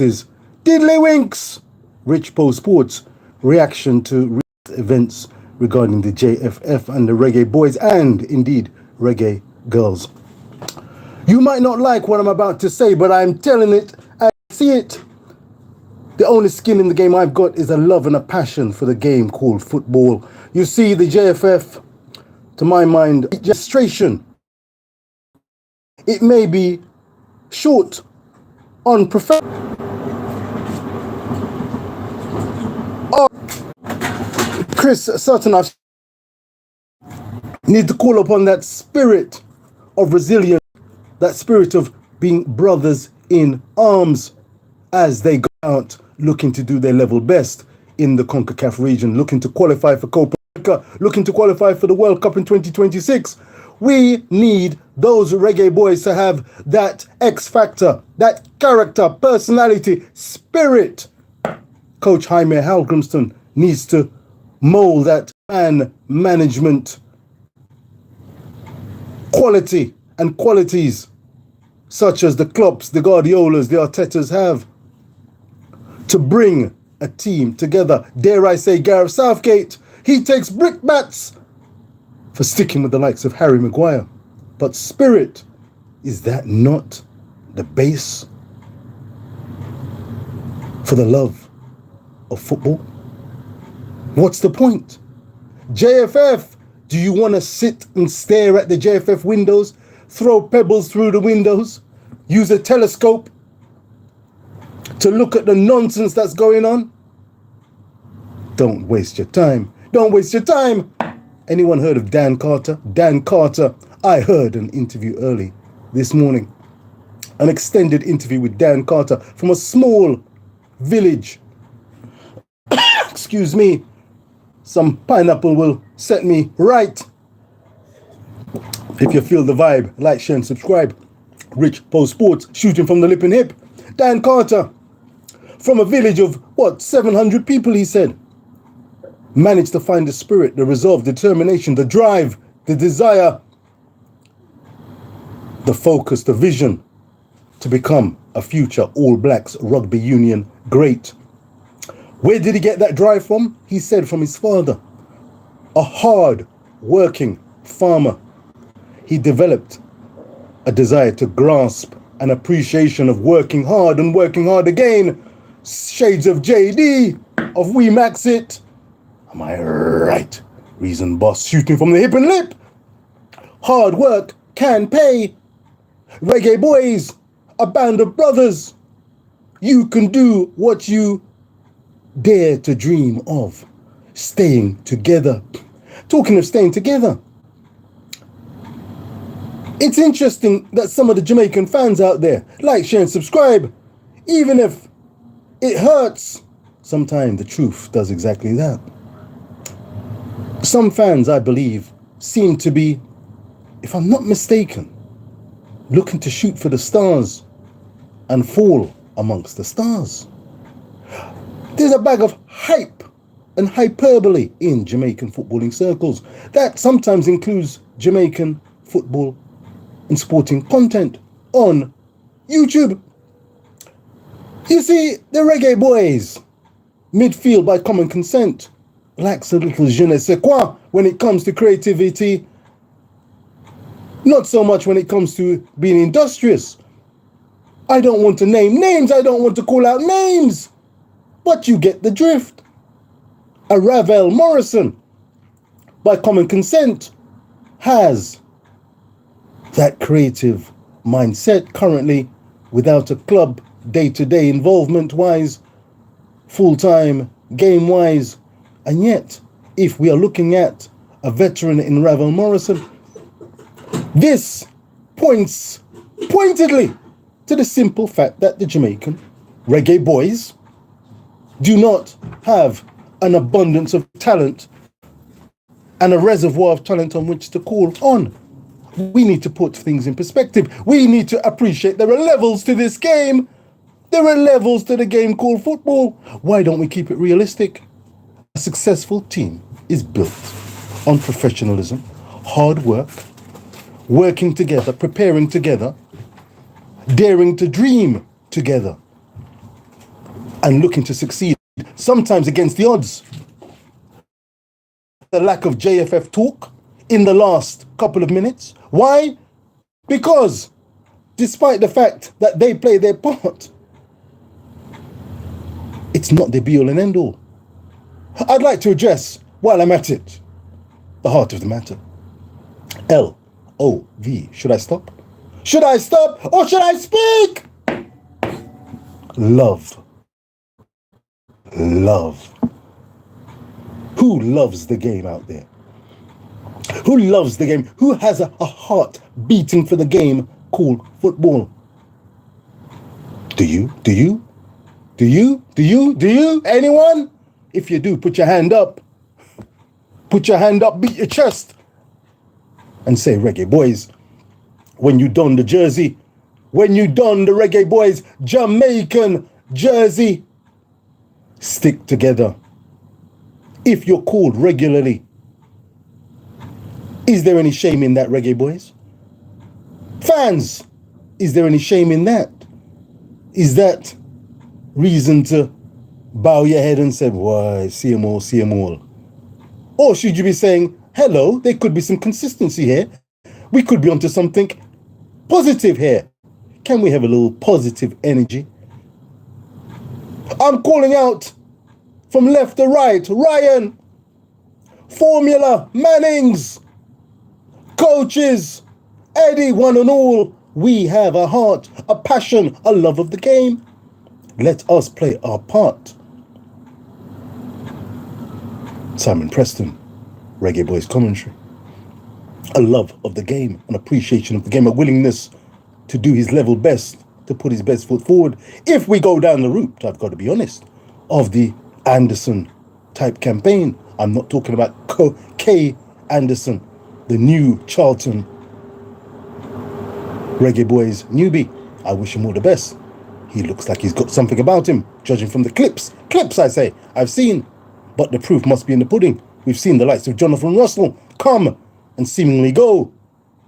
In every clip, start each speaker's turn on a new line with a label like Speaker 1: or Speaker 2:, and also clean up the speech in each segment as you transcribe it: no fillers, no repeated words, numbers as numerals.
Speaker 1: is Diddlywinks, Rich Post Sports, reaction to recent events regarding the JFF and the Reggae Boys and indeed Reggae Girls. You might not like what I'm about to say, but I'm telling it and I see it. The only skin in the game I've got is a love and a passion for the game called football. You see, the JFF, to my mind, registration. It may be short on Chris Sutton, I need to call upon that spirit of resilience, that spirit of being brothers in arms as they go out looking to do their level best in the CONCACAF region, looking to qualify for Copa America, looking to qualify for the World Cup in 2026. We need those Reggae Boys to have that X factor, that character, personality, spirit. Coach Jaime Halgrimston needs to mold that management quality and qualities such as the Klopps, the Guardiolas, the Artetas have to bring a team together. Dare I say Gareth Southgate, he takes brickbats for sticking with the likes of Harry Maguire. But spirit, is that not the base for the love of football? What's the point? JFF, do you want to sit and stare at the JFF windows, throw pebbles through the windows, use a telescope to look at the nonsense that's going on? Don't waste your time. Don't waste your time. Anyone heard of Dan Carter? Dan Carter, I heard an interview early this morning. An extended interview with Dan Carter from a small village. Excuse me. Some pineapple will set me right. If you feel the vibe, like, share and subscribe. Rich Post Sports, shooting from the lip and hip. Dan Carter, from a village of, 700 people, he said. Managed to find the spirit, the resolve, determination, the drive, the desire, the focus, the vision to become a future All Blacks rugby union great. Where did he get that drive from? He said from his father, a hard-working farmer. He developed a desire to grasp an appreciation of working hard and working hard again. Shades of JD, of We Max It. Am I right? Reason boss, shooting from the hip and lip. Hard work can pay. Reggae Boys, a band of brothers. You can do what you dare to dream of. Staying together. Talking of staying together, it's interesting that some of the Jamaican fans out there like, share and subscribe. Even if it hurts, sometimes the truth does exactly that. Some fans, I believe, seem to be, if I'm not mistaken, looking to shoot for the stars and fall amongst the stars. There's a bag of hype and hyperbole in Jamaican footballing circles that sometimes includes Jamaican football and sporting content on YouTube. You see, the Reggae Boys, midfield by common consent, lacks a little je ne sais quoi when it comes to creativity. Not so much when it comes to being industrious. I don't want to name names, I don't want to call out names, but you get the drift. A Ravel Morrison, by common consent, has that creative mindset currently without a club day-to-day involvement-wise, full-time, game-wise. And yet, if we are looking at a veteran in Ravel Morrison, this points pointedly to the simple fact that the Jamaican Reggae Boys do not have an abundance of talent and a reservoir of talent on which to call on. We need to put things in perspective. We need to appreciate there are levels to this game. There are levels to the game called football. Why don't we keep it realistic? A successful team is built on professionalism, hard work, working together, preparing together, daring to dream together. and looking to succeed, sometimes against the odds. The lack of JFF talk in the last couple of minutes. Why? Because despite the fact that they play their part, it's not the be-all and end-all. I'd like to address, while I'm at it, the heart of the matter. L-O-V. Should I stop? Should I stop or should I speak? Love. Love. Who loves the game out there? Who loves the game? Who has a heart beating for the game called football? Do you? Do you? Do you? Do you? Do you? Anyone? If you do, put your hand up. Put your hand up, beat your chest, and say, Reggae Boyz, when you don the jersey, when you don the Reggae Boyz Jamaican jersey, stick together. If you're called regularly, is there any shame in that, Reggae Boyz? Fans, is there any shame in that? Is that reason to bow your head and say, why, see them all, see them all? Or should you be saying, hello, there could be some consistency here. We could be onto something positive here. Can we have a little positive energy? I'm calling out from left to right, Ryan, Formula, Mannings, coaches, Eddie, one and all. We have a heart, a passion, a love of the game. Let us play our part. Simon Preston, Reggae Boyz commentary. A love of the game, an appreciation of the game, a willingness to do his level best, to put his best foot forward. If we go down the route, I've got to be honest, of the Anderson type campaign. I'm not talking about K. Anderson, the new Charlton Reggae Boyz newbie. I wish him all the best. He looks like he's got something about him, judging from the clips I say, I've seen. But the proof must be in the pudding. We've seen the likes of Jonathan Russell come and seemingly go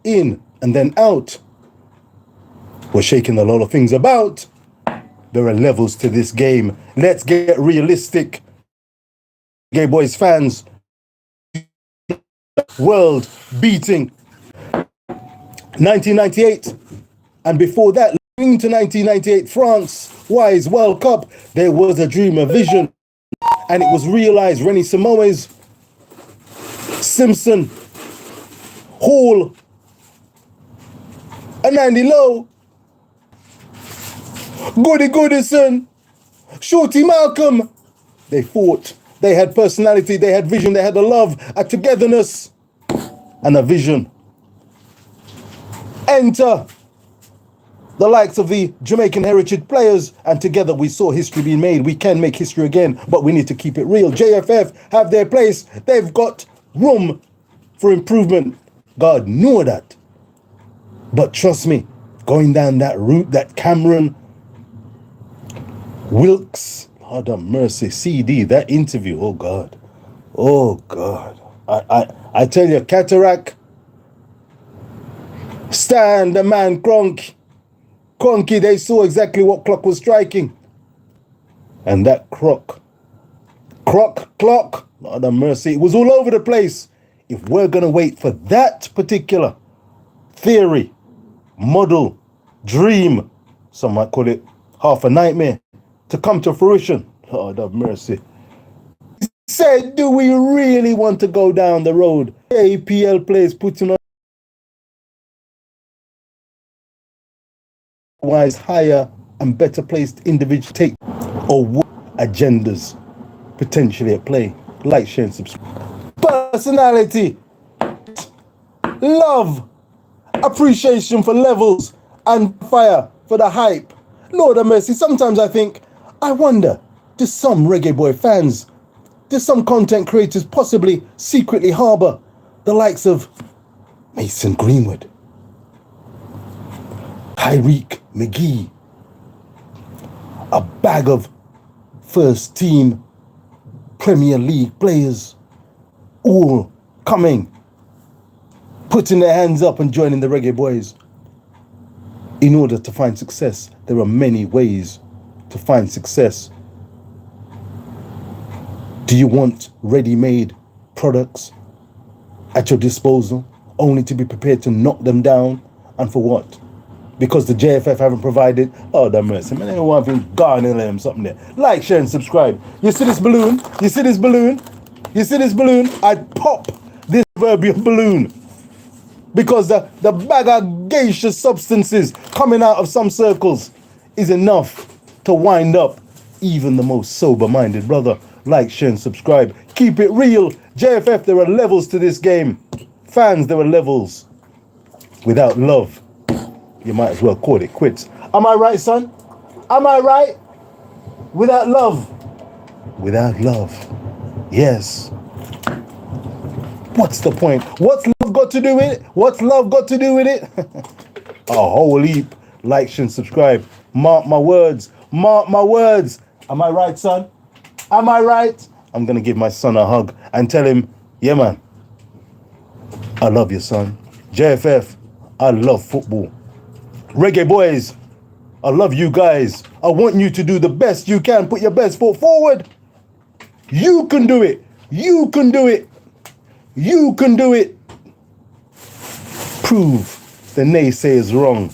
Speaker 1: in and then out. We're shaking a lot of things about. There are levels to this game. Let's get realistic. Reggae Boyz fans, world beating 1998. And before that, into 1998 France-wise World Cup, there was a dream, a vision. And it was realized. Rennie Samoes, Simpson, Hall, and Andy Lowe, Goody Goodison, Shorty Malcolm. They fought. They had personality. They had vision. They had a love, a togetherness, and a vision. Enter the likes of the Jamaican heritage players, and together we saw history being made. We can make history again, but we need to keep it real. JFF have their place. They've got room for improvement. God knew that. But trust me, going down that route, that Cameron, Wilkes, Lord have mercy, CD, that interview, oh God. Oh God. I tell you, Cataract, Stan, the man, Cronky, they saw exactly what clock was striking. And that clock, Lord have mercy, it was all over the place. If we're going to wait for that particular theory, model, dream, some might call it half a nightmare, to come to fruition, Lord have mercy. He said, do we really want to go down the road? APL players putting on wise, higher and better placed individual take or agendas potentially at play. Like, share and subscribe. Personality, love, appreciation for levels, and fire for the hype. Lord have mercy, sometimes I think, I wonder, do some Reggae Boy fans, do some content creators possibly secretly harbour the likes of Mason Greenwood, Tyreek McGee, a bag of first team Premier League players, all coming, putting their hands up and joining the Reggae Boyz. In order to find success, there are many ways to find success. Do you want ready-made products at your disposal, only to be prepared to knock them down? And for what? Because the JFF haven't provided. Oh, the mercy, man, I don't want to garner them something there. Like, share, and subscribe. You see this balloon? You see this balloon? You see this balloon? I'd pop this proverbial balloon. Because the bag of gaseous substances coming out of some circles is enough to wind up even the most sober-minded brother. Like, share, and subscribe. Keep it real. JFF, there are levels to this game. Fans, there are levels. Without love, you might as well call it quits. Am I right, son? Am I right? Without love. Without love. Yes. What's the point? What's love got to do with it? What's love got to do with it? A whole heap. Like, share, and subscribe. Mark my words. Mark my words. Am I right, son? Am I right? I'm going to give my son a hug and tell him, yeah, man, I love you, son. JFF, I love football. Reggae boys, I love you guys. I want you to do the best you can. Put your best foot forward. You can do it. You can do it. You can do it. Prove the naysayers wrong.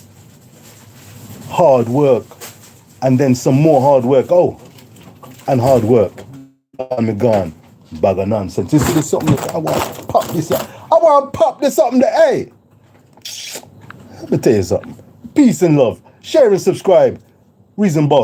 Speaker 1: Hard work. And then some more hard work. Oh, and hard work. I'm gone. Bag of nonsense. You see this something that I want to pop this up. I want to pop this something that, hey. Let me tell you something. Peace and love. Share and subscribe. Reason Boss.